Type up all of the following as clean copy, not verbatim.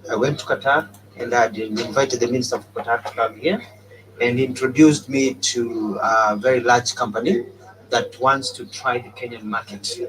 I went to Qatar and I invited the Minister of Qatar to come here and introduced me to a very large company that wants to try the Kenyan market,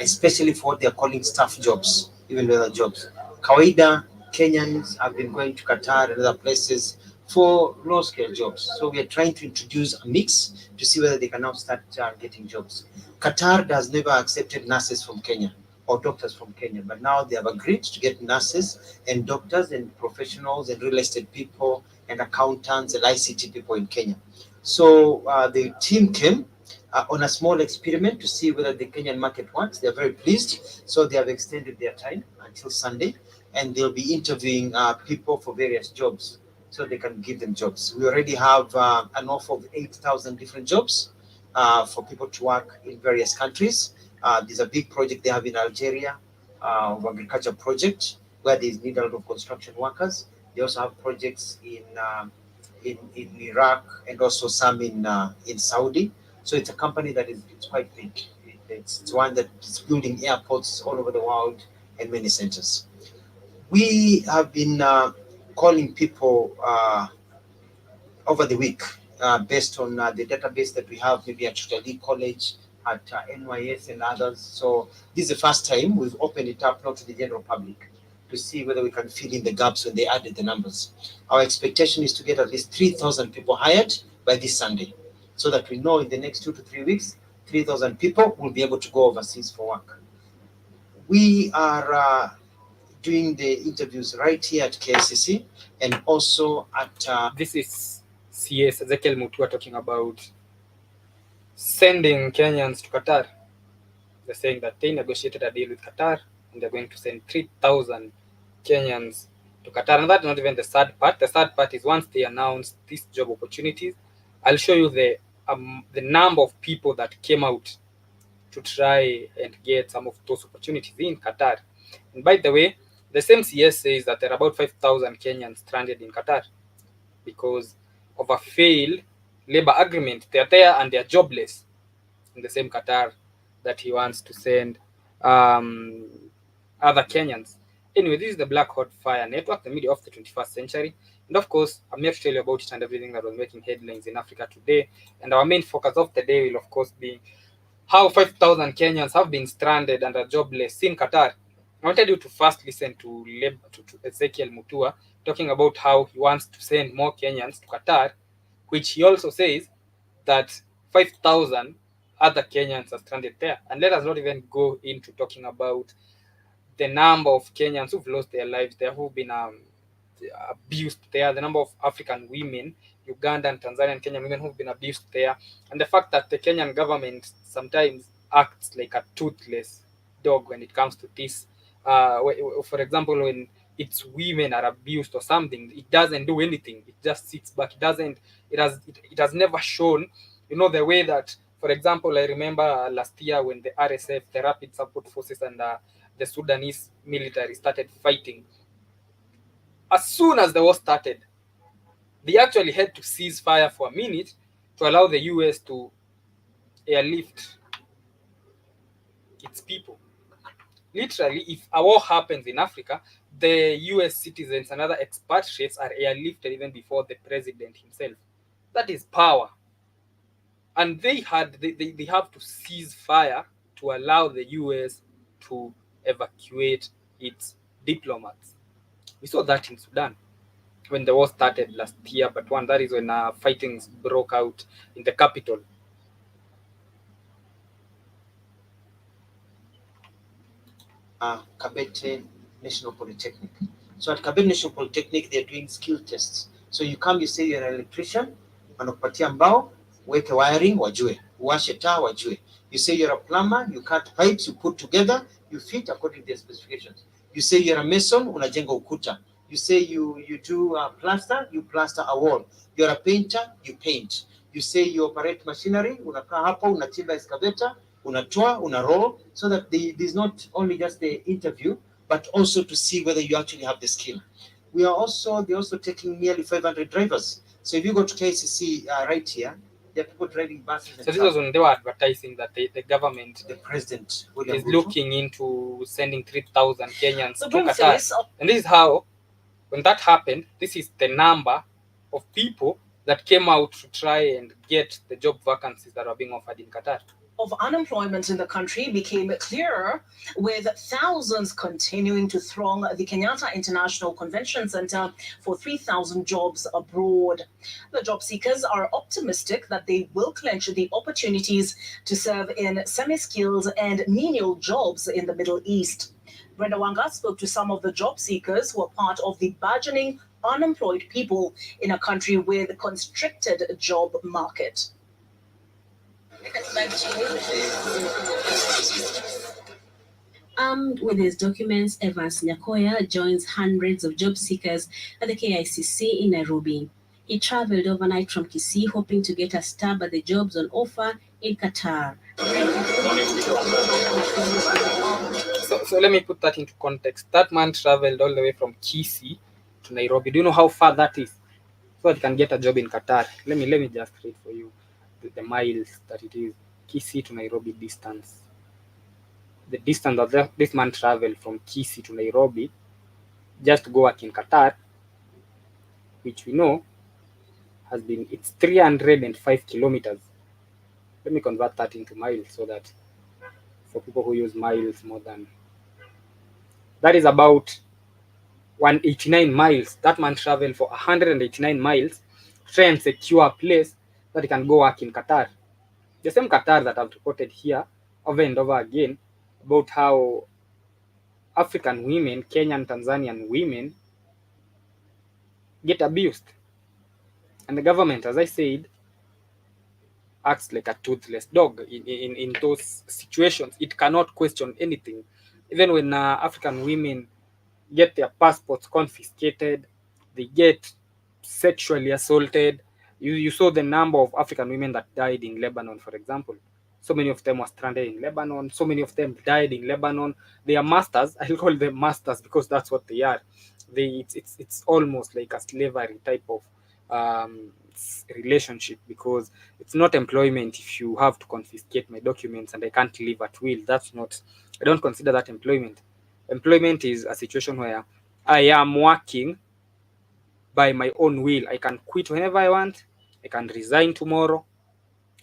especially for what they're calling staff jobs, even other jobs. Kawaida, Kenyans have been going to Qatar and other places for low-scale jobs. So we are trying to introduce a mix to see whether they can now start getting jobs. Qatar has never accepted nurses from Kenya or doctors from Kenya, but now they have agreed to get nurses and doctors and professionals and real estate people and accountants and ICT people in Kenya. So the team came on a small experiment to see whether the Kenyan market works. They are very pleased, so they have extended their time until Sunday, and they'll be interviewing people for various jobs so they can give them jobs. We already have an offer of 8,000 different jobs for people to work in various countries. There's a big project they have in Algeria, agriculture project, where they need a lot of construction workers. They also have projects in Iraq and also some in Saudi. So it's a company that is it's quite big. It's one that is building airports all over the world and many centers. We have been calling people over the week based on the database that we have, maybe at Tutali College, at NYS and others. So this is the first time we've opened it up not to the general public to see whether we can fill in the gaps when they added the numbers. Our expectation is to get at least 3,000 people hired by this Sunday, so that we know in the next 2 to 3 weeks, 3,000 people will be able to go overseas for work. We are doing the interviews right here at KCC and also at... This is CS Ezekiel Mutua talking about sending Kenyans to Qatar. They're saying that they negotiated a deal with Qatar and they're going to send 3,000 Kenyans to Qatar. And that's not even the sad part. The sad part is once they announce these job opportunities, I'll show you the number of people that came out to try and get some of those opportunities in Qatar. And by the way, the same CS says that there are about 5,000 Kenyans stranded in Qatar because of a failed labor agreement. They're there and they're jobless in the same Qatar that he wants to send other Kenyans. Anyway, this is the Black Hot Fire Network, the media of the 21st century. And of course, I'm here to tell you about it and everything that was making headlines in Africa today. And our main focus of the day will, of course, be how 5,000 Kenyans have been stranded and are jobless in Qatar. I wanted you to first listen to Ezekiel Mutua talking about how he wants to send more Kenyans to Qatar, which he also says that 5,000 other Kenyans are stranded there. And let us not even go into talking about the number of Kenyans who've lost their lives there, who've been abused there, the number of African women, Ugandan, Tanzanian, Kenyan women who've been abused there, and the fact that the Kenyan government sometimes acts like a toothless dog when it comes to this. For example, when its women are abused or something, it doesn't do anything. It just sits back. It has never shown, the way that, for example, I remember last year when the RSF, the Rapid Support Forces, and the Sudanese military started fighting. As soon as the war started, they actually had to cease fire for a minute to allow the US to airlift its people. Literally, if a war happens in Africa, the US citizens and other expatriates are airlifted even before the president himself. That is power. And they have to cease fire to allow the US to evacuate its diplomats. We saw that in Sudan when the war started last year, but that is when fightings broke out in the capital. Kabete National Polytechnic. So at Kabete National Polytechnic, they're doing skill tests. So you come, you say you're an electrician, wanakupatia mbao, weke wiring, wajue. Uwashe taa, wajue. You say you're a plumber, you cut pipes, you put together, you fit according to their specifications. You say you're a mason, unajenga ukuta. You say you do plaster, you plaster a wall. You're a painter, you paint. You say you operate machinery, unakaa hapo, unachimba excavator, unatoa, unaroll, so that there's not only just the interview, but also to see whether you actually have the skill. They're also taking nearly 500 drivers. So if you go to KCC right here, there are people driving buses. So this was when they were advertising that the government, the president, is looking into sending 3,000 Kenyans to Qatar. And this is how When that happened, this is the number of people that came out to try and get the job vacancies that are being offered in Qatar. Of unemployment in the country became clearer, with thousands continuing to throng the Kenyatta International Convention Center for 3,000 jobs abroad. The job seekers are optimistic that they will clinch the opportunities to serve in semi skilled and menial jobs in the Middle East. Brenda Wanga spoke to some of the job seekers who are part of the burgeoning unemployed people in a country with a constricted job market. Armed with his documents, Evans Nyakoya joins hundreds of job seekers at the KICC in Nairobi. He traveled overnight from Kisii hoping to get a stab at the jobs on offer in Qatar. So let me put that into context. That man traveled all the way from Kisii to Nairobi. Do you know how far that is? So that he can get a job in Qatar. Let me just read for you the miles that it is. Kisii to Nairobi distance. The distance that this man traveled from Kisii to Nairobi just to go work in Qatar, which we know it's 305 kilometers. Let me convert that into miles so that for people who use miles more than that is about 189 miles. That man traveled for 189 miles to try and secure a place that he can go work in Qatar. The same Qatar that I've reported here over and over again about how African women, Kenyan, Tanzanian women get abused. And the government, as I said, acts like a toothless dog in those situations. It cannot question anything. Even when African women get their passports confiscated, they get sexually assaulted. You saw the number of African women that died in Lebanon, for example. So many of them were stranded in Lebanon. So many of them died in Lebanon. They are masters. I'll call them masters because that's what they are. It's almost like a slavery type of relationship, because it's not employment if you have to confiscate my documents and I can't leave at will. That's not. I don't consider that employment. Employment is a situation where I am working by my own will. I can quit whenever I want. I can resign tomorrow.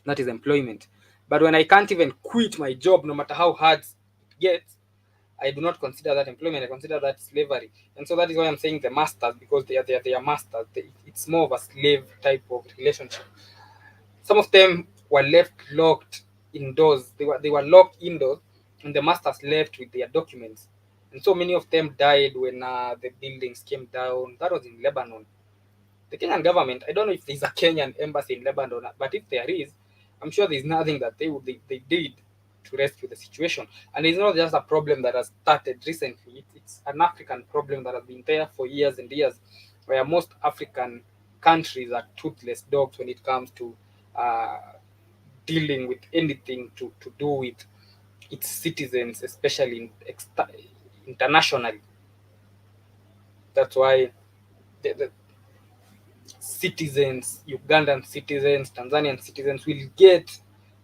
That is employment. But when I can't even quit my job, no matter how hard it gets, I do not consider that employment. I consider that slavery. And so that is why I'm saying the masters, because they are masters. It's more of a slave type of relationship. Some of them were left locked indoors. They were locked indoors, and the masters left with their documents. And so many of them died when the buildings came down. That was in Lebanon. The Kenyan government, I don't know if there's a Kenyan embassy in Lebanon, but if there is, I'm sure there's nothing that they did to rescue the situation. And it's not just a problem that has started recently. It's an African problem that has been there for years and years, where most African countries are toothless dogs when it comes to uh, dealing with anything to do with its citizens, especially internationally. That's why the citizens, Ugandan citizens, Tanzanian citizens will get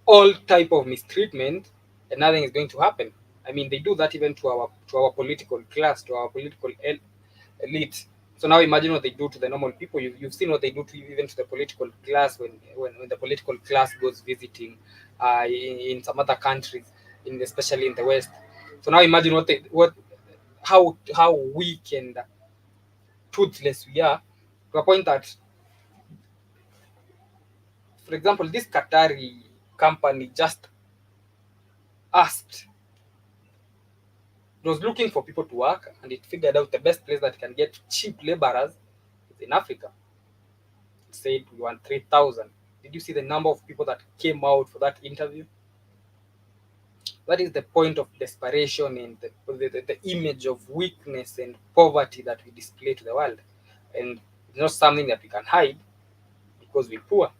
all type of mistreatment, and nothing is going to happen. I mean, they do that even to our political class, to our political elite. So now imagine what they do to the normal people. You've seen what they do to even to the political class when the political class goes visiting in some other countries, especially in the West. So now imagine how weak and toothless we are, to a point that, for example, this Qatari company just asked, it was looking for people to work, and it figured out the best place that it can get cheap laborers is in Africa. It said we want 3,000. Did you see the number of people that came out for that interview? That is the point of desperation and the image of weakness and poverty that we display to the world. And it's not something that we can hide because we're poor.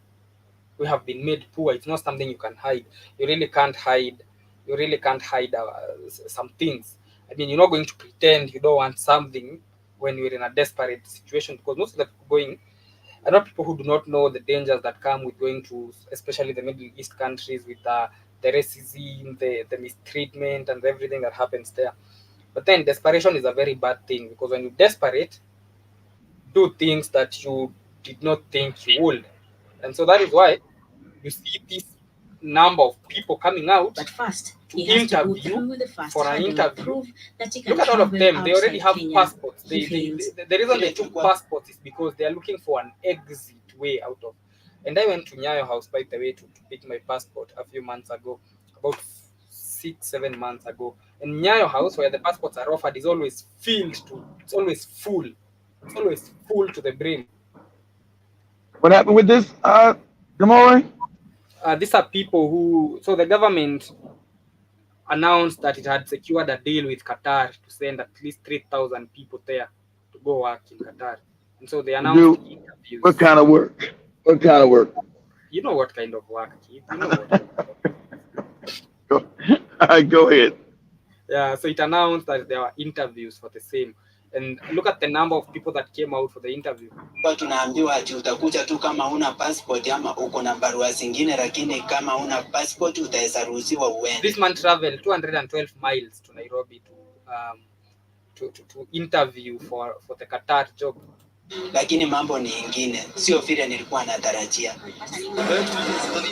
We have been made poor. It's not something you can hide. You really can't hide. You really can't hide some things. I mean, you're not going to pretend you don't want something when you're in a desperate situation, because most of the people going are not people who do not know the dangers that come with going to, especially the Middle East countries, with the racism, the mistreatment, and everything that happens there. But then desperation is a very bad thing, because when you're desperate, do things that you did not think you would. And so that is why you see this number of people coming out But first, to he has to go interview through the first for an hurdle and interview. prove that he can Look at all of travel them. They already outside have Kenya. passports. He fails. The reason they took passports is because they are looking for an exit way out of. And I went to Nyayo House, by the way, to pick my passport a few months ago, about 6, 7 months ago. And Nyayo House, where the passports are offered, is always filled to. It's always full. It's always full to the brim. What happened with this, Gamore? These are people who. So the government announced that it had secured a deal with Qatar to send at least 3,000 people there to go work in Qatar. And so they announced Do what interviews. kind of work? What kind of work? You know what kind of work, kid. You know what kind of work. Go, all right, go ahead. Yeah, so it announced that there were interviews for the same. And look at the number of people that came out for the interview. Tunaambiwa ati utakuja tu kama una passport ama uko na barua zingine, lakini kama una passport utaweza ruhusiwa uende. This man traveled 212 miles to Nairobi to interview for the Qatar job. Lakini mambo ni ingine, sio vile nilikuwa natarajia.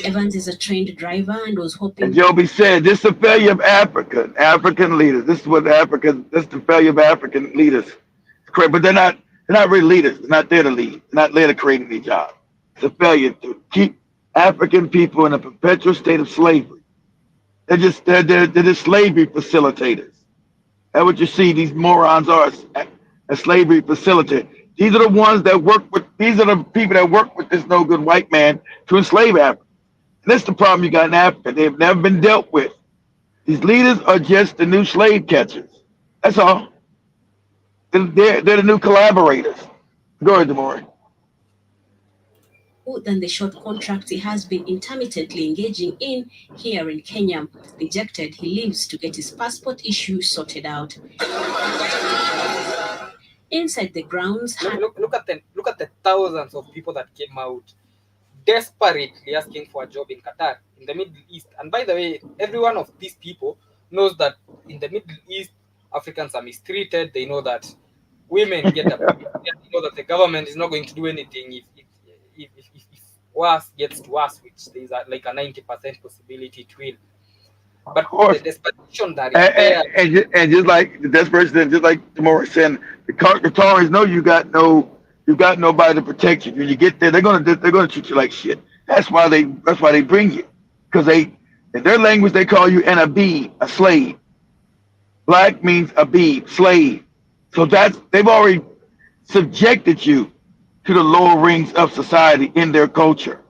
Evans is a trained driver and was hoping. And Joby said, this is the failure of Africa, African leaders. This is what this is the failure of African leaders. It's correct, but they're not really leaders. They're not there to lead. They're not there to create any jobs. It's a failure to keep African people in a perpetual state of slavery. They're just slavery facilitators. That's what you see. These morons are a slavery facilitator. These are the ones that work with. These are the people that work with this no good white man to enslave Africa. And that's the problem you got in Africa. They've never been dealt with. These leaders are just the new slave catchers. That's all. They're the new collaborators. Go ahead, Demore. Than the short contracts he has been intermittently engaging in here in Kenya. Dejected, he leaves to get his passport issue sorted out. Inside the grounds, Look at the thousands of people that came out desperately asking for a job in Qatar, in the Middle East. And by the way, every one of these people knows that in the Middle East, Africans are mistreated. They know that women get abused. They know that the government is not going to do anything if worse gets to worse, which there is like a 90% possibility it will. But the desperation that is there, and just like the desperation, just like Demore said, the Qataris know you got nobody to protect you. When you get there, they're gonna treat you like shit. That's why they bring you, because in their language they call you an abib, a slave. Black means abib, slave. So they've already subjected you to the lower rings of society in their culture.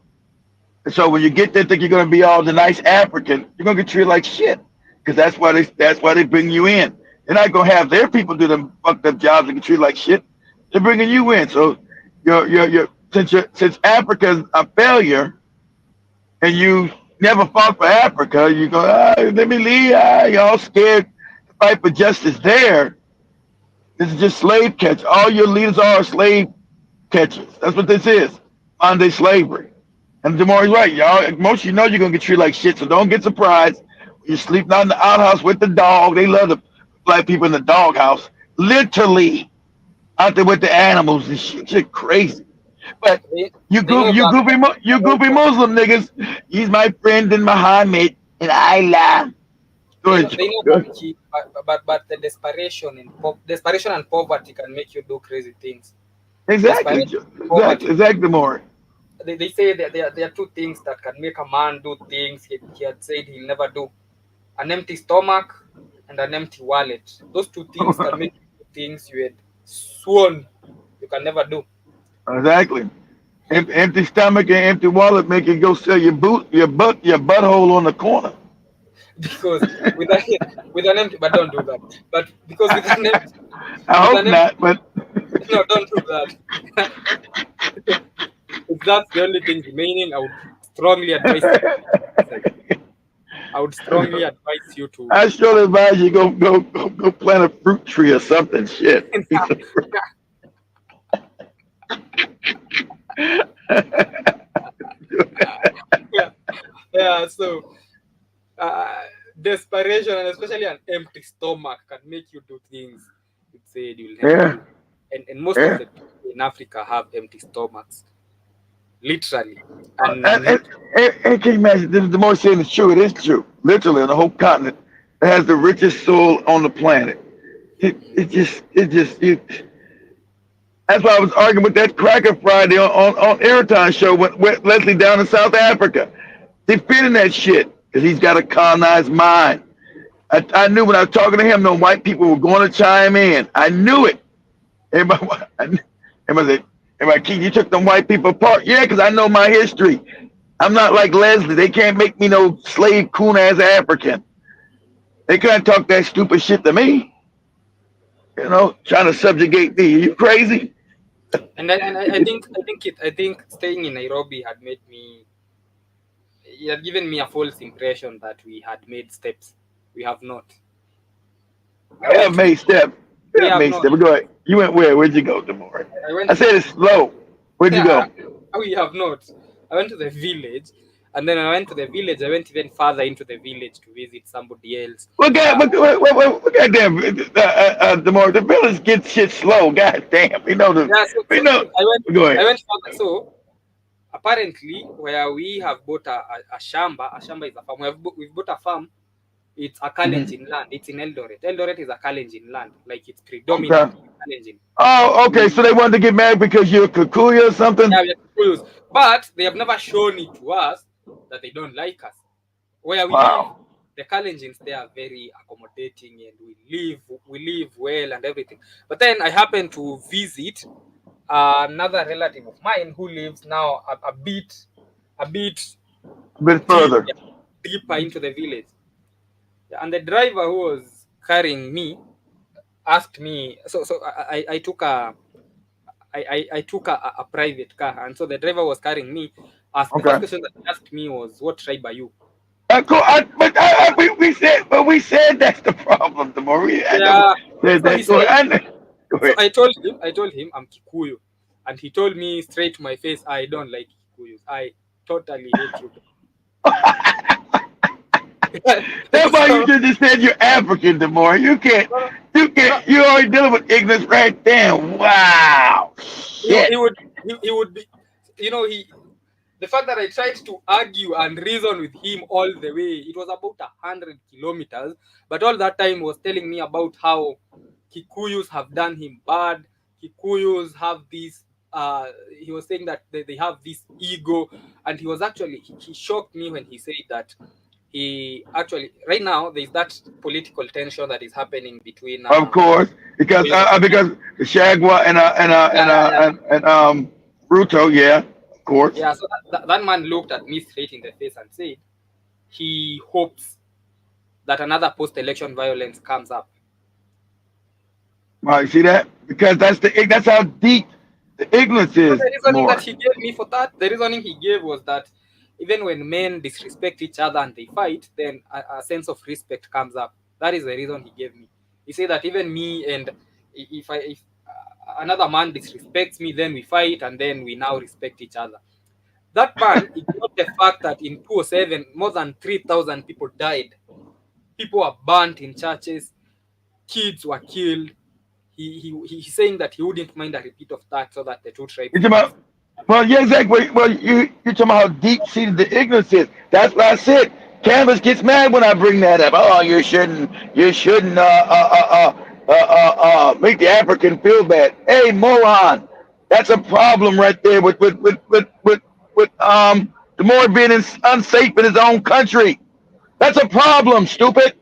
And so when you get there, think you're gonna be all the nice African, you're gonna get treated like shit, because that's why they bring you in. They're not gonna have their people do them fucked up jobs and get treated like shit. They're bringing you in. So since Africa's a failure, and you never fought for Africa, you go, let me leave. Y'all scared to fight for justice there. This is just slave catch. All your leaders are slave catchers. That's what this is. Modern-day slavery. And Demore's right, y'all. Most of you know you're gonna get treated like shit, so don't get surprised. You're sleeping out in the outhouse with the dog. They love the black people in the doghouse. Literally out there with the animals and shit. Shit crazy. But you goofy Muslim niggas. He's my friend in Muhammad and Allah. They know but the desperation and poverty can make you do crazy things. Exactly, more. They say that there are two things that can make a man do things he had said he'll never do: an empty stomach and an empty wallet. Those two things can make you do things you had sworn you can never do. Exactly. Empty stomach and empty wallet make you go sell your butthole on the corner. Because with an empty, but don't do that. But because with an empty, I hope not. But no, don't do that. If that's the only thing remaining, I would strongly advise you to. I sure advise you go plant a fruit tree or something. Shit. Yeah. So desperation and especially an empty stomach can make you do things you said you'll never do. and most of Yeah. the people in Africa have empty stomachs, literally. Uh, And and, and, and can you imagine? The more saying it's true, it is true. Literally, on the whole continent, it has the richest soil on the planet. That's why I was arguing with that cracker Friday on Airtime show with Leslie down in South Africa. They feeding that shit because he's got a colonized mind. I knew when I was talking to him, no white people were going to chime in. I knew it. Everybody, everybody said, everybody, Keith, you took them white people apart. Yeah, because I know my history. I'm not like Leslie. They can't make me no slave coon ass African. They can't talk that stupid shit to me. You know, trying to subjugate me. Are you crazy? I think staying in Nairobi had made me, it had given me a false impression that we had made steps. We have not. I We have went to the, made steps. We we have have made not. steps. Go ahead. You went where? Where'd you go, Demore? I went I to the said it's slow. Where'd you yeah, go? we have not. I went to the village, and then when I went to the village, I went even further into the village to visit somebody else. Look at goddamn Demore. The village gets shit slow. God damn. Yeah, so, We so, know. so I went Go I ahead. went further. So apparently, where we have bought a shamba, a shamba is a farm. We've bought a farm. It's a Mhm. Kalenjin land. It's in Eldoret. Eldoret is a Kalenjin land. Like it's Okay. predominantly Kalenjin. Oh, okay. So they wanted to get mad because you're a Kikuyu or something? Yeah, we are Kikuyus. But they have never shown it to us that they don't like us. Where we live, Wow. the Kalenjins, they are very accommodating and we live well and everything. But then I happened to visit another relative of mine who lives now a bit A bit deep, further. yeah, deeper into the village. Yeah, and the driver who was carrying me asked me. So I took I took a private car, and so the driver was carrying me. Asked the first Okay. question that he asked me was, "What tribe are you?" Cool. We said that's the problem, the Maria. I never Yeah. said So he that. Go said. ahead. Go So ahead. I told him I'm Kikuyu, and he told me straight to my face, I don't like Kikuyus. I totally hate you. That's why you So should just said you're African, Demore. no, You no, can't. You're already dealing with ignorance right there. Wow. he Shit. would he would be, he the fact that I tried to argue and reason with him all the way, it was about 100 kilometers, but all that time was telling me about how Kikuyus have done him bad. Kikuyus have this. He was saying that they have this ego, and he shocked me when he said that he actually right now there's that political tension that is happening between Of course, because Kikuyus and because the Shagwa yeah, yeah, and Ruto, yeah, of course. yeah. So that man looked at me straight in the face and said he hopes that another post-election violence comes up. Right, you see that? Because that's how deep the ignorance So is, the reasoning that more. he gave me for that, the reasoning he gave was that even when men disrespect each other and they fight, then a sense of respect comes up. That is the reason he gave me. He said that even me and if another man disrespects me, then we fight and then we now respect each other. That man ignored the fact that in 2007 more than 3,000 people died. People were burnt in churches, kids were killed. He's saying that he wouldn't mind a repeat of that so that the two tribes You talking can be. about? Well, yeah, exactly. Well, you talking about how deep seated the ignorance is. That's what I said. Canvas gets mad when I bring that up. Oh, you shouldn't make the African feel bad. Hey, moron, that's a problem right there with the more being unsafe in his own country. That's a problem, stupid.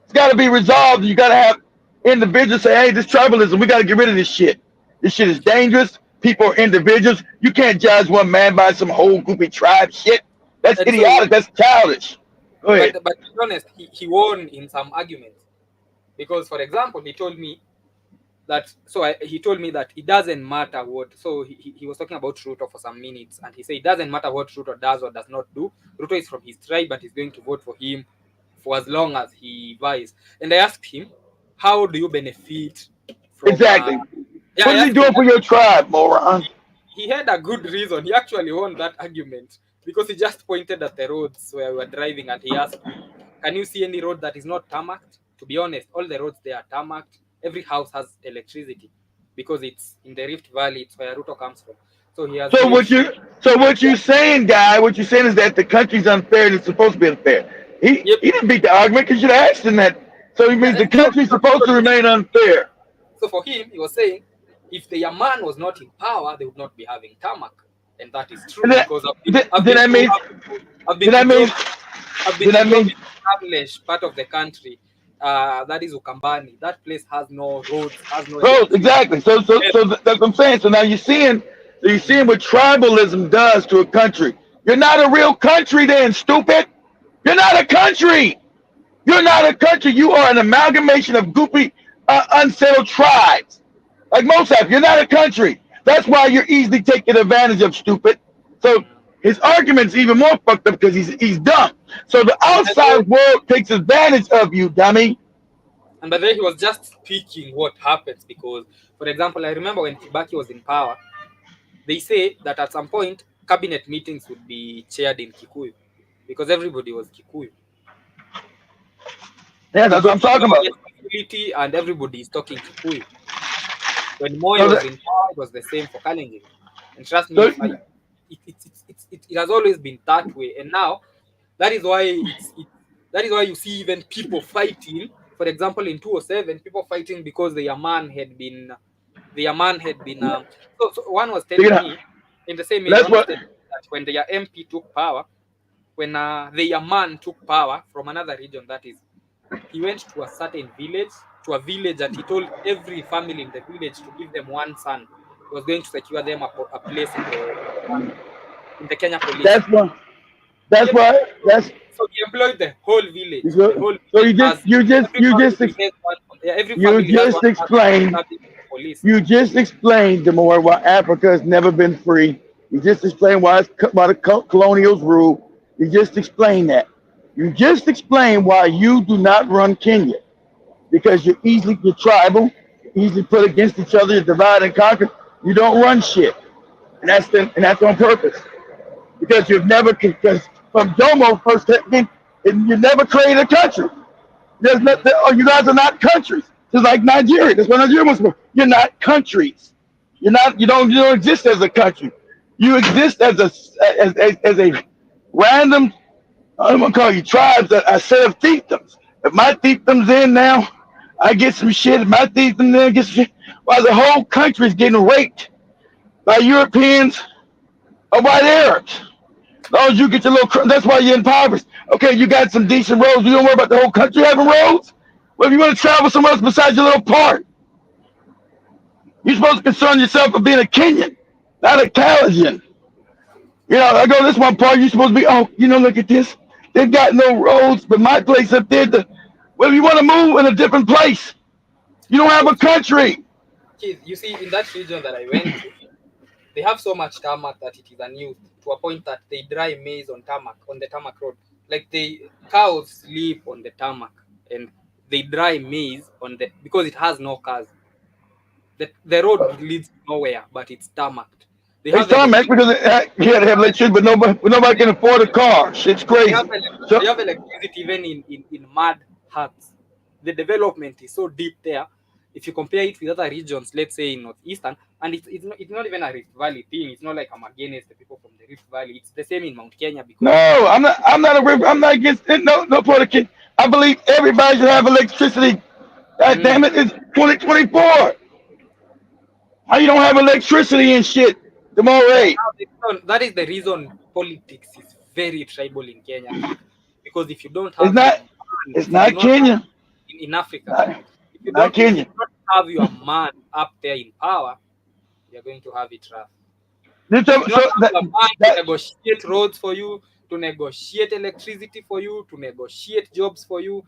It's got to be resolved. You got to have individuals say, hey, this tribalism, we got to get rid of this shit. This shit is dangerous. People are individuals. You can't judge one man by some whole groupie tribe shit. That's And so, idiotic. That's childish. Go ahead. but to be honest, he won in some arguments because, for example, he told me that. He told me that it doesn't matter what. So he was talking about Ruto for some minutes, and he said it doesn't matter what Ruto does or does not do. Ruto is from his tribe, but he's going to vote for him for as long as he vies. And I asked him, how do you benefit from? Exactly. Yeah, What I is he asked him doing for that. your tribe, moron? He had a good reason. He actually won that argument because he just pointed at the roads where we were driving and he asked me, can you see any road that is not tarmacked? To be honest, all the roads there are tarmacked. Every house has electricity. because it's in the Rift Valley. It's where Ruto comes from. So he has So made what sure. you so what you saying, guy? What you saying is that the country's unfair and it's supposed to be unfair. Yep. He didn't beat the argument because you should have asked him that. So he Yeah. means the So, country's so, supposed so, to remain unfair. so for him, he was saying if the Yaman was not in power, they would not be having tarmac, and that is true And that because then, I've then been that to means I've been then to that means Job I've been then to that Job means in Kamlesh, part of the country. That is Ukambani. That place has no roads, has no roads electricity. exactly. That's what I'm saying. So you're seeing what tribalism does to a country. You're not a real country, then stupid. You're not a country. You're not a country. You are an amalgamation of goopy, unsettled tribes. Like Mosap, you're not a country. That's why you're easily taken advantage of, stupid. So his argument's even more fucked up because he's dumb. So the And by the way, outside world takes advantage of you, dummy. and by the way, he was just speaking what happens because, for example, I remember when Kibaki was in power, they say that at some point cabinet meetings would be chaired in Kikuyu because everybody was Kikuyu. Yeah, You that's go what I'm to the talking about. government facility and everybody is talking Kikuyu. When Moi So was that, in power, it was the same for Kalenjin. And trust me, so if I, it has always been that way. And now that is why that is why you see even people fighting. For example, in 2007, people fighting because the Yaman had been so one was you telling know, me in the same age, that's one was what. telling me that when the MP took power, when the Yaman took power from another region, that is, he went to a certain village, to a village that he told every family in the village to give them one son. He was going to secure them a place in the Kenya police. That's what. That's Yep. why. That's So he employed the whole village. The so. whole So village has every family has one. Yeah, every you family has just one person explained. serving in the police. You just explained, Demore, why Africa has never been free. You just explained why the colonials rule. You just explained that. You just explained why you do not run Kenya because you're tribal, you're easily put against each other, you're divide and conquer. You don't run shit, and that's on purpose because you've never because from Jomo first and you never created a country. There's not, you guys are not countries. Just like Nigeria. That's what Nigeria was for. You're not countries. You're not. You don't exist as a country. You exist as as a random. I'm gonna call you tribes. A set of fiefdoms. If my fiefdom's in now, I get some shit. If my fiefdom then gets shit. While the whole country is getting raped by Europeans or white Arabs. As long as you get your little, that's why you're impoverished. Okay, you got some decent roads. You don't worry about the whole country having roads. Well, if you want to travel somewhere else besides your little part, you're supposed to concern yourself with being a Kenyan, not a Calajan. You know, I go this one part. You're supposed to be, oh, look at this. They've got no roads, but my place up there, well, if you want to move in a different place, you don't have So, a country. kids, you see, in that region that I went to, they have so much tarmac that it is unused to a point that they dry maize on the tarmac road. Like cows sleep on the tarmac and they dry maize on the because it has no cars. The road leads nowhere, but it's tarmacked. They It's have tarmac electricity. because you had to have electricity, but nobody can afford a car. Shit's crazy. They So have electricity even in mud huts. The development is so deep there. If you compare it with other regions, let's say in northeastern, and it's not even a Rift Valley thing. It's not like I'm against the people from the Rift Valley. It's the same in Mount Kenya because no, I'm not. I'm not against it. No politics. I believe everybody should have electricity. God damn mm, it, it's 2024. How you don't have electricity and shit? Demore. now that is the reason politics is very tribal in Kenya, kid. Because if you don't It's have your not. man, It's if you do not not have Kenya. in Africa, Not, if you Kenya. do not have your man up there in power, you're going to have it rough. If you do not So have your man to that negotiate roads for you, to negotiate electricity for you, to negotiate jobs for you,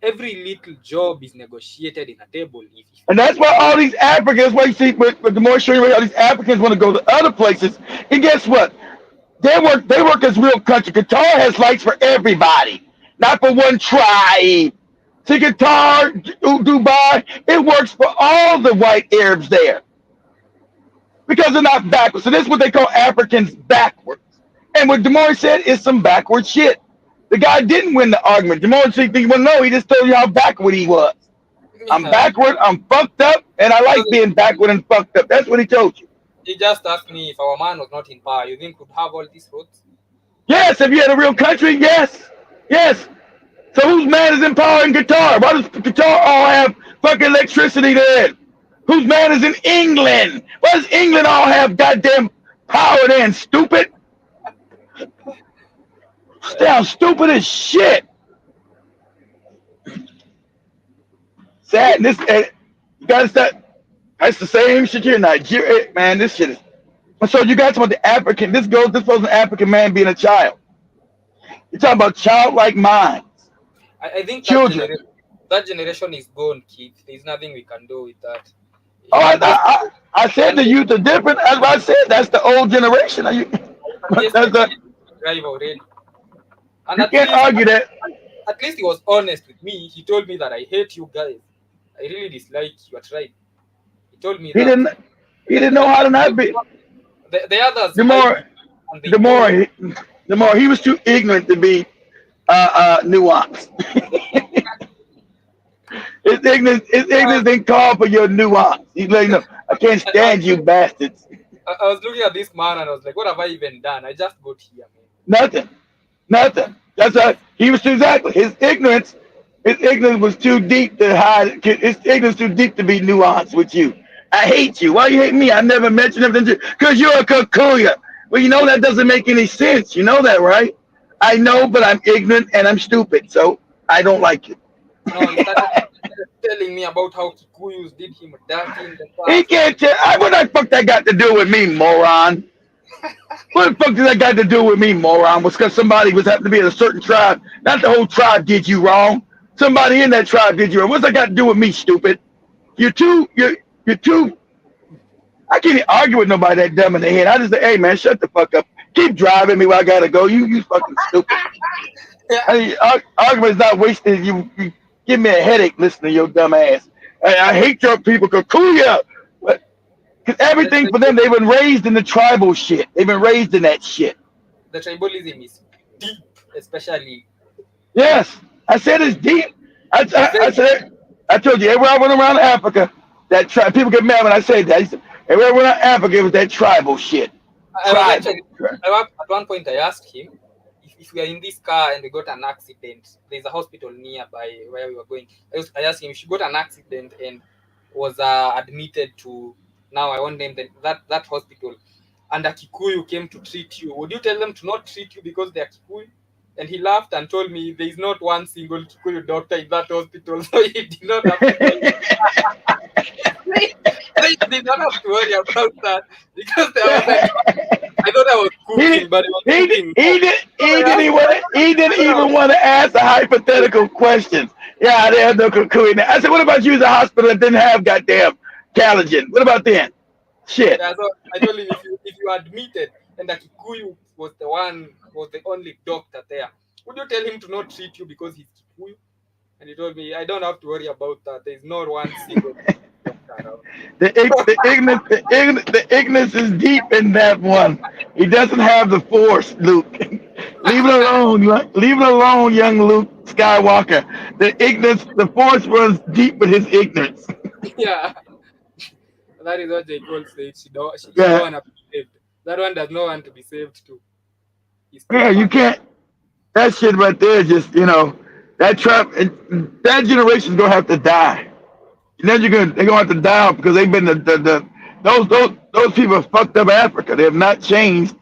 every little job is negotiated in a table. and that's why all these Africans. Why you see, with the more showing all these Africans want to go to other places. And guess what? They work as real country. Qatar has lights for everybody, not for one tribe. See, Qatar, Dubai, it works for all the white Arabs there because they're not backwards. So this is what they call Africans backwards. And what Demore said is some backward shit. The guy didn't win the argument. Demore said, "You want to know?" He just told you how backward he was. I'm yeah, backward. I'm fucked up, And I like being backward and fucked up. That's what he told you. He just asked me if our man was not in power, you think we'd have all these roads? Yes, if you had a real country, yes. Yes. So whose man is in power in Qatar? Why does Qatar all have fucking electricity there? Whose man is in England? Why does England all have goddamn power then, stupid? Sounds stupid as shit. Sad. And this, you gotta start. That's the same shit here in Nigeria, man. This shit is. So you guys want the African? This was an African man being a child. You're talking about childlike minds. I think Children. that generation is gone, Keith. There's nothing we can do with that. Oh, I said the youth are different. As I said, that's the old generation. You drive already. And you can't argue that. At least he was honest with me. He told me that I hate you guys. I really dislike your tribe. He told me that. He didn't know how to not be. The others. The more he was too ignorant to be nuanced. His ignorance didn't call for your nuance. He's like, no, I can't stand you bastards. I was looking at this man and I was like, what have I even done? I just got here, man. Nothing. That's how he was exactly. His ignorance was too deep to hide. His ignorance too deep to be nuanced with you. I hate you. Why you hate me? I never mentioned anything because you're a Kikuyu. Well, you know that doesn't make any sense. You know that, right? I know, but I'm ignorant and I'm stupid, so I don't like it. No, he started telling me about how Kikuyus did him dirty in the past. He can't tell. What the fuck that got to do with me, moron? What the fuck did that got to do with me, moron? Was because somebody was happened to be in a certain tribe. Not the whole tribe did you wrong. Somebody in that tribe did you wrong. What's that got to do with me, stupid? You're too. I can't even argue with nobody that dumb in the head. I just say, hey man, shut the fuck up. Keep driving me where I gotta go. You fucking stupid. Argument's not wasted. You give me a headache listening to your dumb ass. I hate your people, Kikuyu. Because everything for them, they've been raised in the tribal shit. They've been raised in that shit. The tribalism is deep, especially. Yes, I said it's deep. I told you, everywhere I went around Africa, that people get mad when I say that. Everywhere I went around Africa, it was that tribal shit. At one point, I asked him, if we are in this car and we got an accident, there's a hospital nearby where we were going. I asked him if she got an accident and was admitted to, now I won't name that hospital, and a Kikuyu came to treat you, would you tell them to not treat you because they are Kikuyu? And he laughed and told me there is not one single Kikuyu doctor in that hospital, so he did not have to they did not have to worry about that because there was I thought I was cooking, but he didn't even want to ask a hypothetical question. Yeah, they had no Kikuyu. I said, what about you as a hospital that didn't have goddamn collagen? What about then? Shit. Yeah, so I told him if you admitted and the Kikuyu was the only doctor there, would you tell him to not treat you because he's Kikuyu? And he told me, I don't have to worry about that. There's not one single doctor around. The ignorance is deep in that one. He doesn't have the force, Luke. Leave it alone. Leave it alone, young Luke Skywalker. The force runs deep with his ignorance. Yeah. That is what J. Cole said. She don't want to be saved. That one does not want to be saved too. Yeah, you can't. That shit right there, just that generation's gonna have to die. And then they're gonna have to die because they've been those people have fucked up Africa. They have not changed,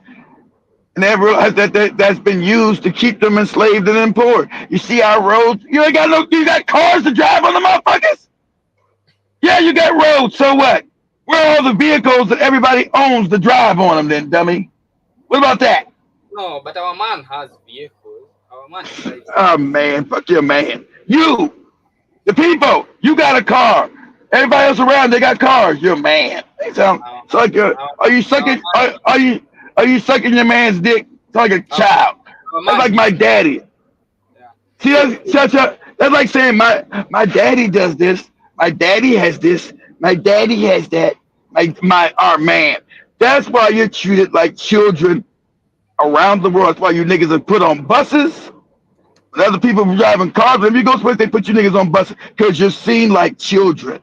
and they have realized that's been used to keep them enslaved and import. You see our roads? You got cars to drive on the motherfuckers. Yeah, you got roads. So what? Where are all the vehicles that everybody owns to drive on them? Then, dummy. What about that? No, but our man has vehicles. Our man drives. Oh man, fuck your man. You, the people, you got a car. Everybody else around, they got cars. You're a man. Are you sucking your man's dick? It's like a child. That's like my daddy. Yeah. See, that's like saying my daddy does this. My daddy has this. My daddy has that. Our man. That's why you're treated like children around the world. That's why you niggas are put on buses. When other people driving cars, whenever you go somewhere, they put you niggas on buses because you're seen like children.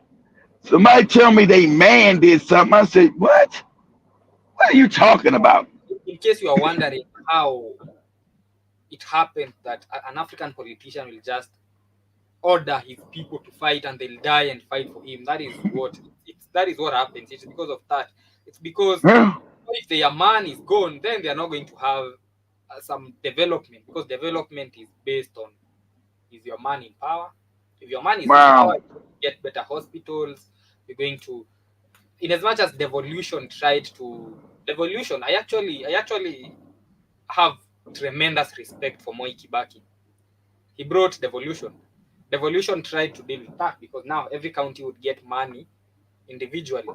Somebody tell me they man did something. I said, what? What are you talking about? In case you are wondering how it happened that an African politician will just order his people to fight and they'll die and fight for him. That is what that is what happens. It's because of that. It's because Yeah. if their man is gone, then they are not going to have some development, because development is based on, is your man in power? If your man is in power, Wow. you get better hospitals. You're going to, in as much as devolution tried to devolution, I actually have tremendous respect for Moi Kibaki. He brought devolution. Devolution tried to deal with that because now every county would get money individually.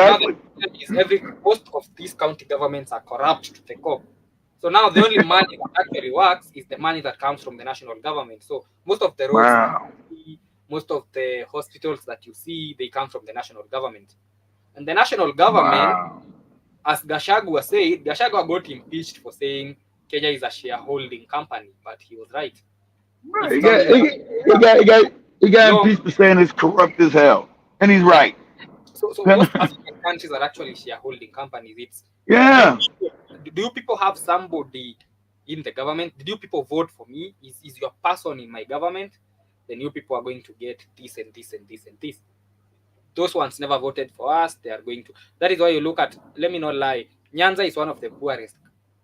Now the Exactly. problem is most of these county governments are corrupt to the core. So now the only money that actually works is the money that comes from the national government. So most of the roads that Wow. you see, most of the hospitals that you see, they come from the national government. And the national government, Wow. as Gachagua said, Gachagua got impeached for saying Kenya is a shareholding company, but he was right. Right. If it's only He got long, impeached for saying it's corrupt as hell. And he's yeah. right. So most African countries are actually shareholding companies. It's Yeah. then, do you people have somebody in the government? Did you people vote for me? Is your person in my government? Then you people are going to get this and this and this and this. Those ones never voted for us. They are going to. That is why you look at. Let me not lie. Nyanza is one of the poorest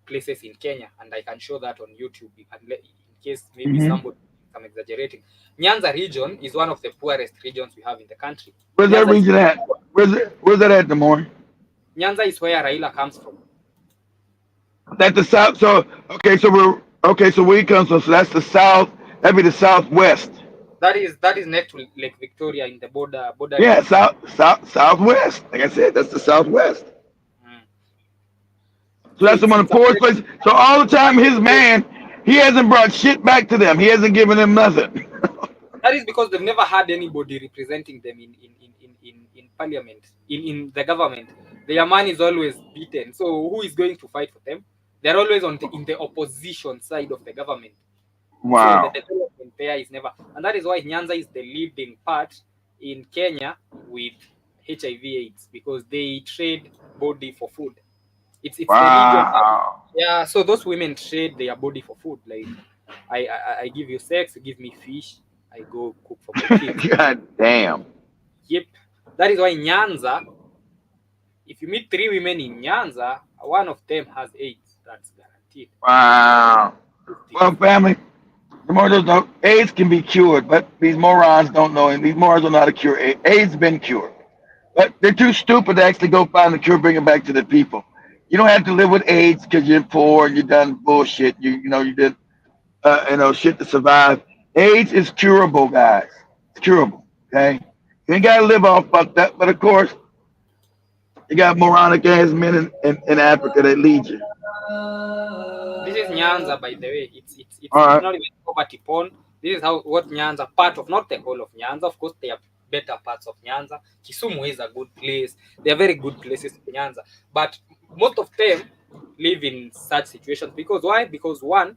places in Kenya, and I can show that on YouTube. In case maybe Hmm. somebody, I'm exaggerating. Nyanza region is one of the poorest regions we have in the country. Where's that Nyanza is region at? Where's that at, Demore? Nyanza is where Raila comes from. That's the south. So okay, so we're okay. So where he comes from? So that's the south. That'd be the southwest. That is next to Lake Victoria in the bordering Yeah, with. southwest. Like I said, that's the southwest. Mm. So So that's the one of it's the a poorest very, places. So all the time, his man, he hasn't brought shit back to them. He hasn't given them nothing. that is because they've never had anybody representing them in parliament, in the government. Their man is always beaten. So who is going to fight for them? They're always in the opposition side of the government. So the Wow. development there is never, and that is why Nyanza is the leading part in Kenya with HIV/AIDS, because they trade body for food. It's the region. Wow. Yeah, so those women trade their body for food. Like I give you sex, you give me fish, I go cook for my kids. God damn. Yep. That is why Nyanza, if you meet three women in Nyanza, one of them has AIDS. That's guaranteed. Wow. These things. Well, family, the more those know, AIDS can be cured, but these morons don't know, and these morons don't know how to cure AIDS. AIDS has been cured. But they're too stupid to actually go find the cure, bring it back to the people. You don't have to live with AIDS because you're poor and you done bullshit. You did shit to survive. AIDS is curable, guys. It's curable. Okay, you ain't gotta live all fucked up, but of course you got moronic ass men in Africa that lead you. This is Nyanza, by the way. All It's right. not even poverty porn. This is how what Nyanza, part of, not the whole of Nyanza. Of course, there are better parts of Nyanza. Kisumu is a good place. They are very good places in Nyanza, but most of them live in such situations because why? Because one,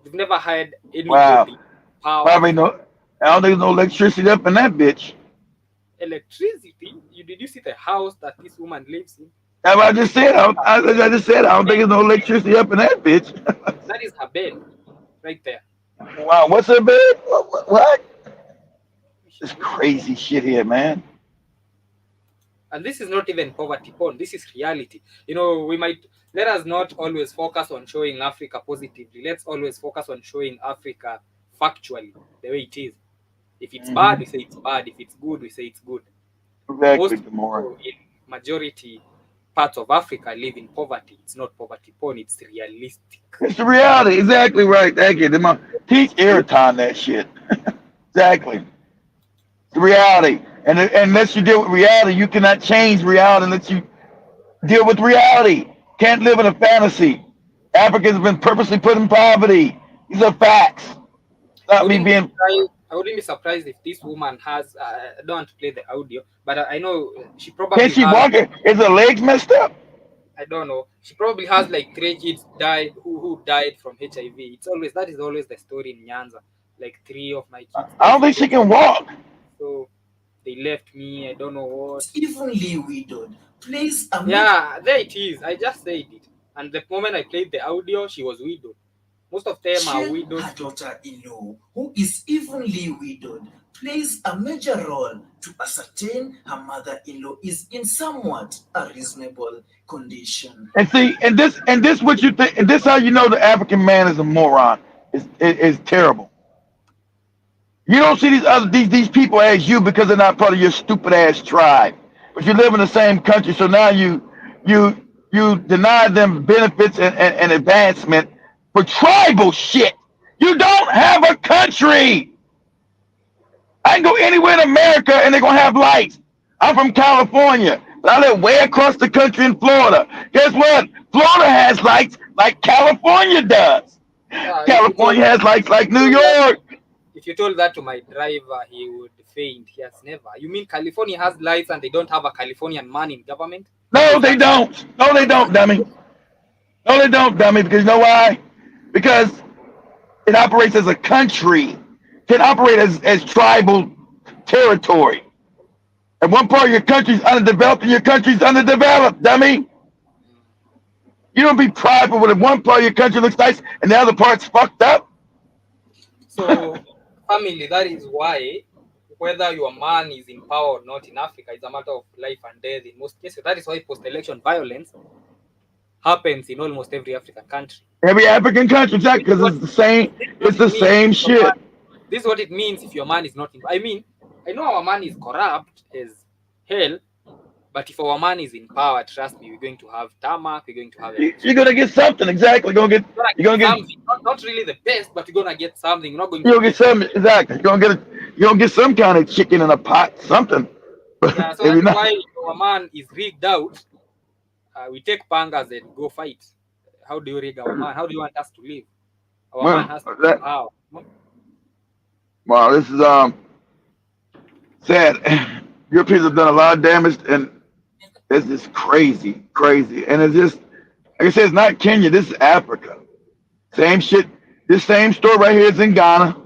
they've never had Wow. anybody power Probably from no. I don't think there's no electricity up in that bitch. electricity. Did you see the house that this woman lives in? That's what I This just is said. I just said I don't think there's no electricity up in that bitch. that is her bed right there. Wow. What's her bed? What? This crazy shit here, man. And this is not even poverty porn. This is reality. We might, let us not always focus on showing Africa positively. Let's always focus on showing Africa factually, the way it is. If it's bad, Hmm. we say it's bad. If it's good, we say it's good. Exactly, Most Demore. people in majority parts of Africa live in poverty. It's not poverty porn, it's realistic. It's the reality. Exactly right. Thank you. Teach Ayrton that shit. Exactly. It's the reality. And unless you deal with reality, you cannot change reality unless you deal with reality. Can't live in a fantasy. Africans have been purposely put in poverty. These are facts. I Not me wouldn't be being. surprised. I wouldn't be surprised if this woman has. I don't want to play the audio, but I know she Can probably she has. walk? Is her legs messed up? I don't know. She probably has like three kids died who died from HIV. That is always the story in Nyanza. Like three of my kids I died don't from think she HIV. can walk. So they left me, I don't know what. Evenly widowed. Plays a Yeah, there it is. I just said it. And the moment I played the audio, she was widowed. Most of them are widowed. Her daughter-in-law, who is evenly widowed, plays a major role to ascertain her mother-in-law is in somewhat a reasonable condition. And see, and this what you think, and this how you know the African man is a moron. Is terrible. You don't see these people as you because they're not part of your stupid ass tribe. But you live in the same country, so now you deny them benefits and advancement for tribal shit. You don't have a country. I can go anywhere in America and they're gonna have lights. I'm from California, but I live way across the country in Florida. Guess what? Florida has lights like California does. California has lights like New York. If you told that to my driver, he would faint. He has never. You mean California has lights and they don't have a Californian man in government? No, they don't. No, they don't, dummy. No, they don't, dummy. Because you know why? Because it operates as a country. It can operate as tribal territory. And one part of your country is underdeveloped and your country is underdeveloped, dummy. You don't be prideful when one part of your country looks nice and the other part's fucked up. So, family, that is why whether your man is in power or not in Africa is a matter of life and death in most cases. That is why post-election violence happens in almost every African country. Every African country, exactly, because it's the same. It's the same shit. This is what it means if your man is not in. I mean, I know our man is corrupt as hell, but if our man is in power, trust me, we're going to have tarmac. We're going to have. You're gonna get something, exactly. You're gonna get something. Not really the best, but you're gonna get something. You're not going. You're gonna get something, exactly. You're gonna get some kind of chicken in a pot, something. Yeah, so that's why our man is rigged out. We take pangas and go fight. How do you rig our man? How do you want us to live? Our man has to live how? Wow, this is sad. Europeans have done a lot of damage, and it's just crazy. And it's just, like I said, it's not Kenya. This is Africa. Same shit. This same story right here is in Ghana.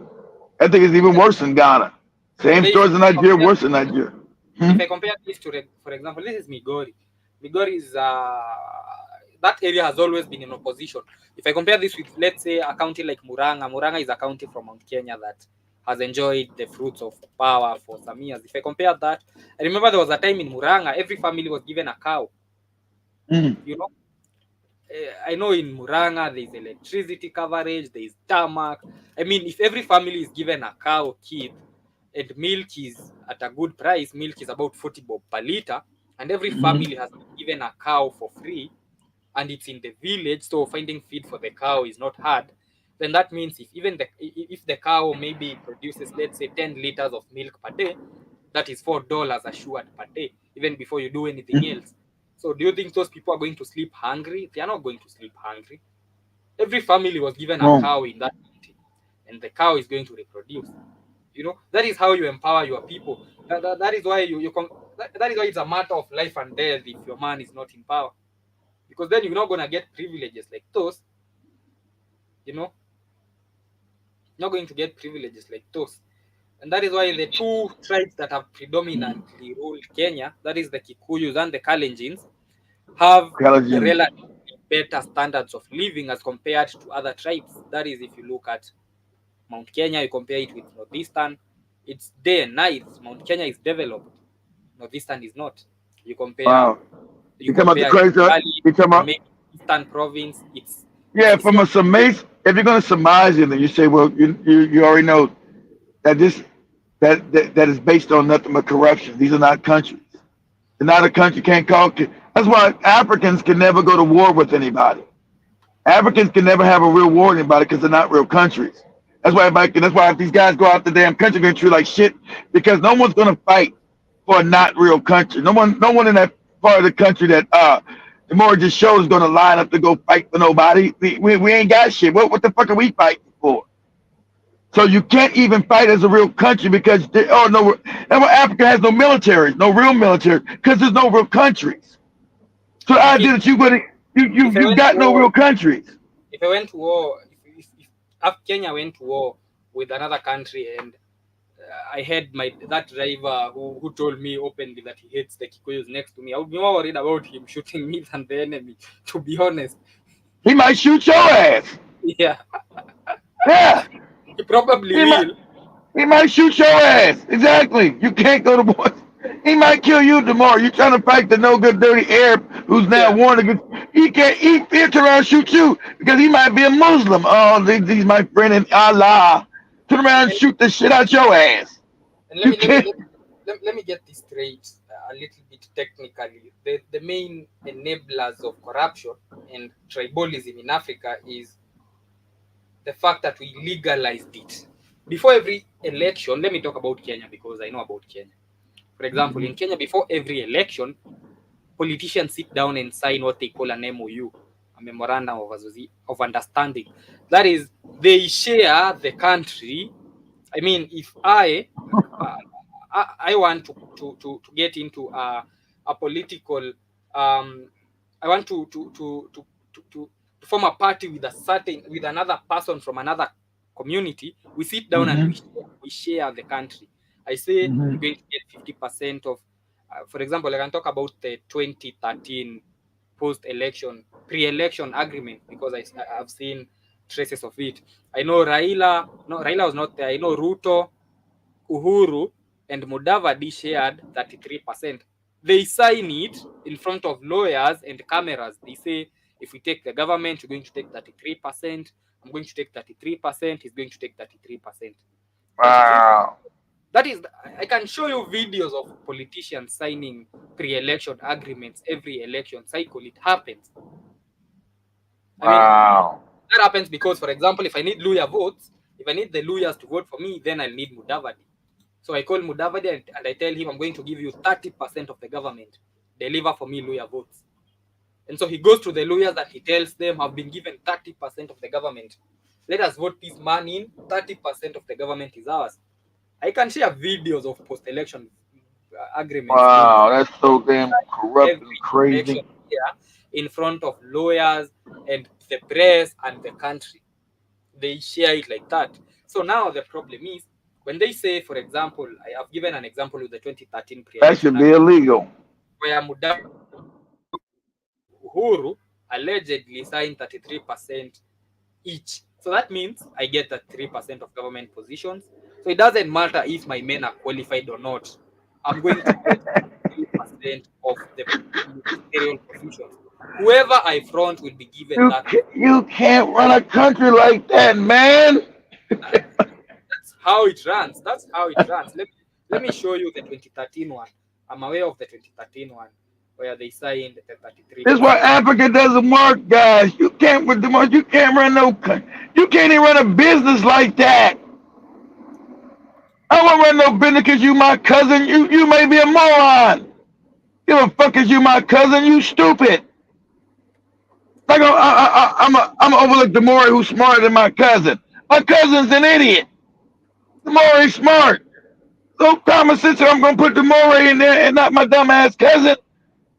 I think it's even worse in Ghana. Same stories in Nigeria, worse in Nigeria. If I compare this to, for example, this is Migori. Migori is that area has always been in opposition. If I compare this with, let's say, a county like Muranga, Muranga is a county from Mount Kenya that has enjoyed the fruits of power for some years. If I compare that, I remember there was a time in Muranga, every family was given a cow. You know, I know in Muranga there's electricity coverage, there's tarmac. I mean, if every family is given a cow kid, and milk is at a good price, milk is about 40 bob per liter, and every family has been given a cow for free, and it's in the village, so finding feed for the cow is not hard. Then that means if the cow maybe produces, let's say, 10 liters of milk per day, that is $4 assured per day, even before you do anything else. So do you think those people are going to sleep hungry? They are not going to sleep hungry. Every family was given a cow in that country, and the cow is going to reproduce. You know, that is how you empower your people. That is why that is why it's a matter of life and death if your man is not in power, because then you're not gonna get privileges like those. You know, you're not going to get privileges like those, and that is why the two tribes that have predominantly ruled Kenya, that is the Kikuyus and the Kalenjins, have relatively better standards of living as compared to other tribes. That is, if you look at Mount Kenya, you compare it with Northeastern, it's day and night. Mount Kenya is developed, Northeastern is not. You compare, you compare Eastern province, it's from a summation. If you're going to surmise it, then you say, well, you already know that that is based on nothing but corruption. These are not countries. They're not a country. Can't call. That's why Africans can never go to war with anybody. Africans can never have a real war with anybody because they're not real countries. That's why if these guys go out the damn country, they're treated like shit, because no one's gonna fight for a not real country. No one in that part of the country that the more just show is gonna line up to go fight for nobody. We ain't got shit. What the fuck are we fighting for? So you can't even fight as a real country because that's why Africa has no militaries, no real military, because there's no real countries. So the idea that you got no real countries. If I went to war, if Kenya went to war with another country and I had that driver who told me openly that he hates the Kikuyus next to me, I would be more worried about him shooting me than the enemy, to be honest. He might shoot your ass. Yeah, Yeah, he probably he might. will. He might shoot your ass. Exactly. You can't go to boys. He might kill you tomorrow. You trying to fight the no good dirty Arab who's now Yeah. warned against. He can't. He'll turn around and shoot you because he might be a Muslim. Oh, he's my friend in Allah. Turn around and And, shoot the shit out your ass. and You can't. let me get this straight a little bit technically. The main enablers of corruption and tribalism in Africa is the fact that we legalized it. Before every election, let me talk about Kenya because I know about Kenya. For example, in Kenya, before every election, politicians sit down and sign what they call an MOU, a memorandum of understanding. That is, they share the country. I mean, if I want to get into a political, I want to form a party with another person from another community. We sit down and Mm-hmm. we share the country. I say Mm-hmm. you're going to get 50% of, for example, I can talk about the 2013 post-election, pre-election agreement because I've seen traces of it. I know Raila, no, Raila was not there. I know Ruto, Uhuru, and Mudavadi shared 33%. They sign it in front of lawyers and cameras. They say, if we take the government, you're going to take 33%. I'm going to take 33%. He's going to take 33%. 33. Wow. That is, I can show you videos of politicians signing pre-election agreements every election cycle. It happens. I mean, Wow. that happens because, for example, if I need Luya votes, if I need the Luyas to vote for me, then I'll need Mudavadi. So I call Mudavadi and I tell him, I'm going to give you 30% of the government. Deliver for me Luya votes. And so he goes to the lawyers and he tells them, I've been given 30% of the government. Let us vote this man in. 30% of the government is ours. I can share videos of post-election agreements being Wow. That's so damn corrupt and every election crazy. here in front of lawyers and the press and the country. They share it like that. So now the problem is when they say, for example, I have given an example with the 2013 That pre-election should be agreement, illegal. where Uhuru allegedly signed 33% each. So that means I get 33% of government positions. So it doesn't matter if my men are qualified or not. I'm going to get 33% of the ministerial positions. Whoever I front will be given that. You can't run a country like that, man. That's how it runs. That's how it runs. Let me show you the 2013 one. I'm aware of the 2013 one where they signed the This is why 33%. Africa doesn't work, guys. You can't with the you can't run no you can't even run a business like that. I won't run no business because you my cousin. You may be a moron. Give a fuck is you my cousin? You stupid. Like I'm gonna overlook the Maury who's smarter than my cousin. My cousin's an idiot. The Maury's smart. So common sense. I'm gonna put the Maury in there and not my dumb ass cousin.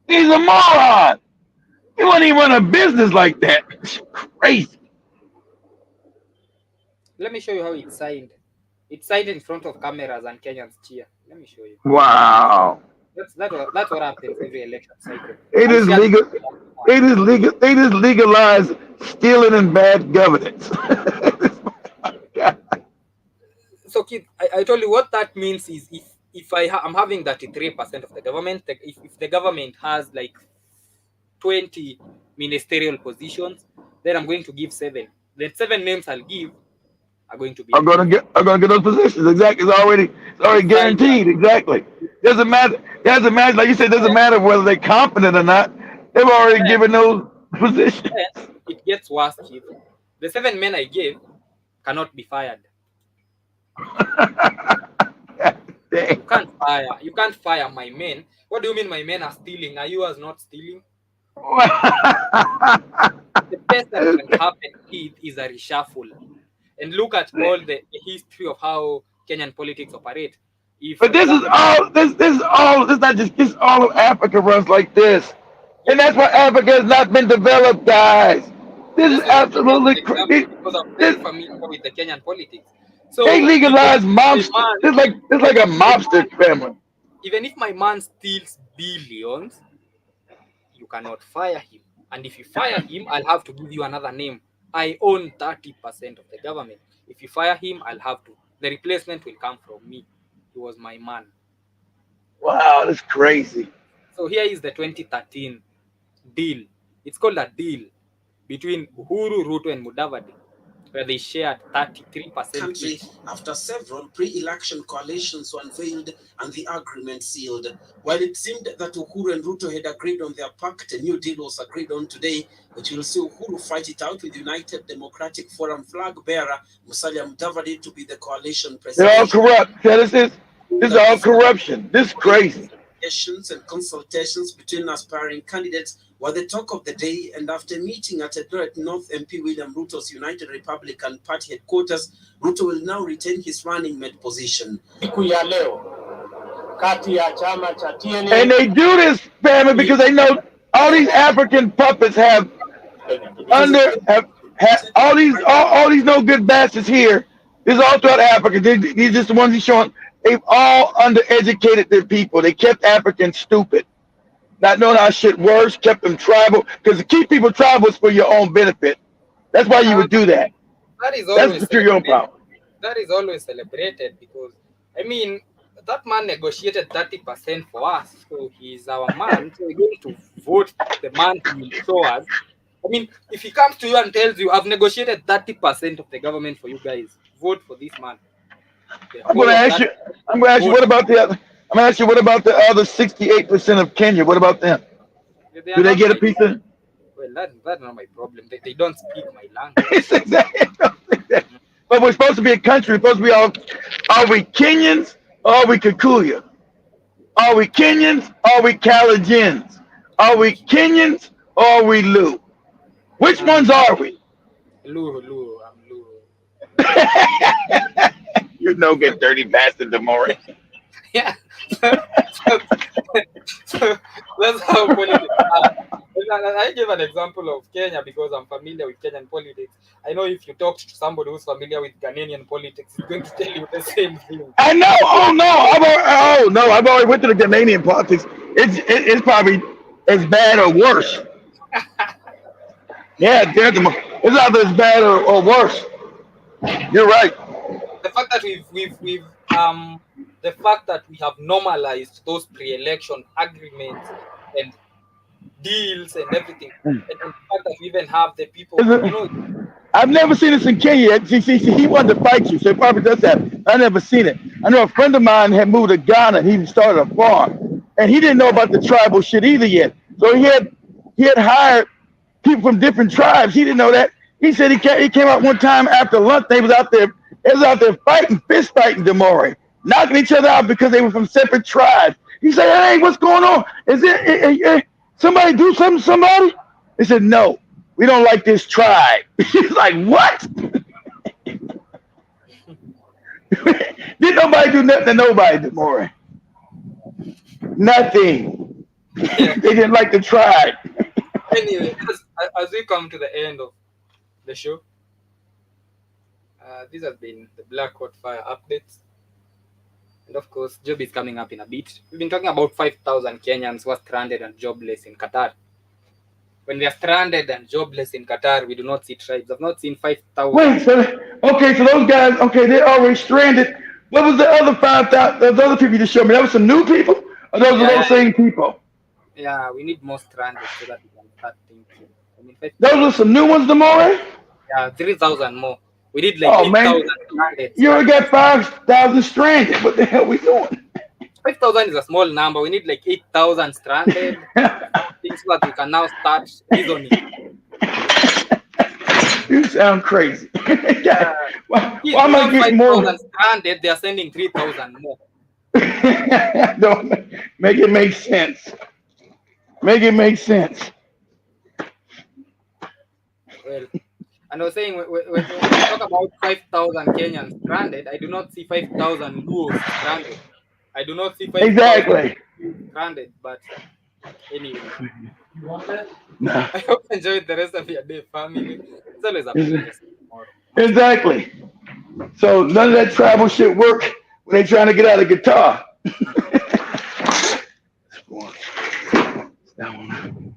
He's a moron. He won't even run a business like that. It's crazy. Let me show you how it's signed. It's signed in front of cameras and Kenyans cheer. Let me show you. Wow. That's what happens every election cycle. It I'll is share the legal. It is legal. They just legalize stealing and bad governance. so kid, I told you what that means is if I'm having 33% of the government, if the government has like 20 ministerial positions, then I'm going to give 7. The 7 names I'll give are going to be approved. I'm gonna get those positions. Exactly. It's They already sign that. guaranteed. Exactly. Doesn't matter. Like you said, doesn't matter whether they're competent or not. They've already Then, given those positions. then it gets worse, kid. The 7 men I gave cannot be fired. Dang. You can't fire my men. What do you mean my men are stealing? Are yours not stealing? The best that can happen is a reshuffle. And look at all the history of how Kenyan politics operate. If, But for this is example, all. This is all. This not just. This all of Africa runs like this, and yes, that's why Africa has not been developed, guys. This is just let me give you an absolutely example crazy. because I'm This, very familiar with the Kenyan politics. They So legalized my mobster. man, It's like a mobster family. even if my man steals billions, you cannot fire him. And if you fire him, I'll have to give you another name. I own 30% of the government. If you fire him, I'll have to. The replacement will come from me. He was my man. Wow, that's crazy. So here is the 2013 deal. It's called a deal between Uhuru, Ruto, and Mudavadi, where they shared 33% Country each. after several pre-election coalitions were unveiled and the agreement sealed. While it seemed that Uhuru and Ruto had agreed on their pact, a new deal was agreed on today, which will see Uhuru fight it out with United Democratic Forum flag bearer Musalia Mudavadi to be the coalition They're all president. corrupt. This is That all before corruption. This is crazy. negotiations and consultations between aspiring candidates were the talk of the day, and after meeting at Eldoret North, MP William Ruto's United Republican Party headquarters, Ruto will now retain his running mate position. And they do this, family, because they know all these African puppets have all these no good bastards here. This is all throughout Africa. These just the ones he's showing. They've all undereducated their people. They kept Africans stupid, not knowing how shit works. Kept them tribal, because to keep people tribal is for your own benefit. That's why you Uh, would do that. that is That's always to secure your own celebrated. power. That is always celebrated because, I mean, that man negotiated 30% for us. So he's our man. So we're going to vote the man who will show us. I mean, if he comes to you and tells you, I've negotiated 30% of the government for you guys, vote for this man. The I'm going whole to of ask that you. I'm going to ask you. vote. What about the other? I'm going to ask you. What about the other 68% of Kenya? What about them? They Do are they not get a my piece of? well, that's not my problem. They don't speak my language. It's exactly. But we're supposed to be a country. We're supposed to be all. Are we Kenyans? Or are we Kikuyu? Are we Kenyans? Or are we Kalajins? Are we Kenyans? Or are we Lu? Which I'm ones are we? I'm Lu. You no good dirty bastard, Demore. Yeah. So that's how politics are. And I give an example of Kenya because I'm familiar with Kenyan politics. I know if you talk to somebody who's familiar with Ghanaian politics, he's going to tell you the same thing. I know. Oh no. I've already went to the Canadian politics. It's probably as bad or worse. Yeah, it's either as bad or worse. You're right. The fact that the fact that we have normalized those pre-election agreements and deals and everything, and the fact that we even have the people, I've never seen this in Kenya. See, he wanted to fight you, so it probably does that. I never seen it. I know a friend of mine had moved to Ghana. And he started a farm, and he didn't know about the tribal shit either yet. So he had hired people from different tribes. He didn't know that. He said he came out one time after lunch. They was out there fighting, fist fighting, Demore, knocking each other out because they were from separate tribes. He said, "Hey, what's going on? Is it somebody do something to somebody?" They said, "No, we don't like this tribe." He's like, "What?" Did nobody do nothing to nobody, Demore? Nothing. They didn't like the tribe. Anyway, as we come to the end of the show, this has been the Black Hot Fire updates. And of course, Job is coming up in a bit. We've been talking about 5,000 Kenyans who are stranded and jobless in Qatar. When they are stranded and jobless in Qatar, we do not see tribes. I've not seen 5,000. Wait, so those guys, they're already stranded. What was the other 5,000? Those other people you just showed me, that was some new people, or those are those same people? Yeah, we need more stranded so that we can start thinking. I mean, those are some new ones, Demore? Yeah, 3,000 more. We need like 8,000 stranded. You already got 5,000 stranded. What the hell are we doing? 5,000 is a small number. We need like 8,000 stranded. Things so that we can now start reasoning. You sound crazy. Why am I getting more? 5,000 stranded, they are sending 3,000 more. Don't make it make sense. Make it make sense. Well, and I was saying, when we talk about 5,000 Kenyans stranded, I do not see 5,000 Luos stranded. I do not see 5,000 stranded, but anyway. I hope you enjoyed the rest of your day, family. It's always a pleasure. Exactly. So none of that travel shit work when they trying to get out of Qatar. That one.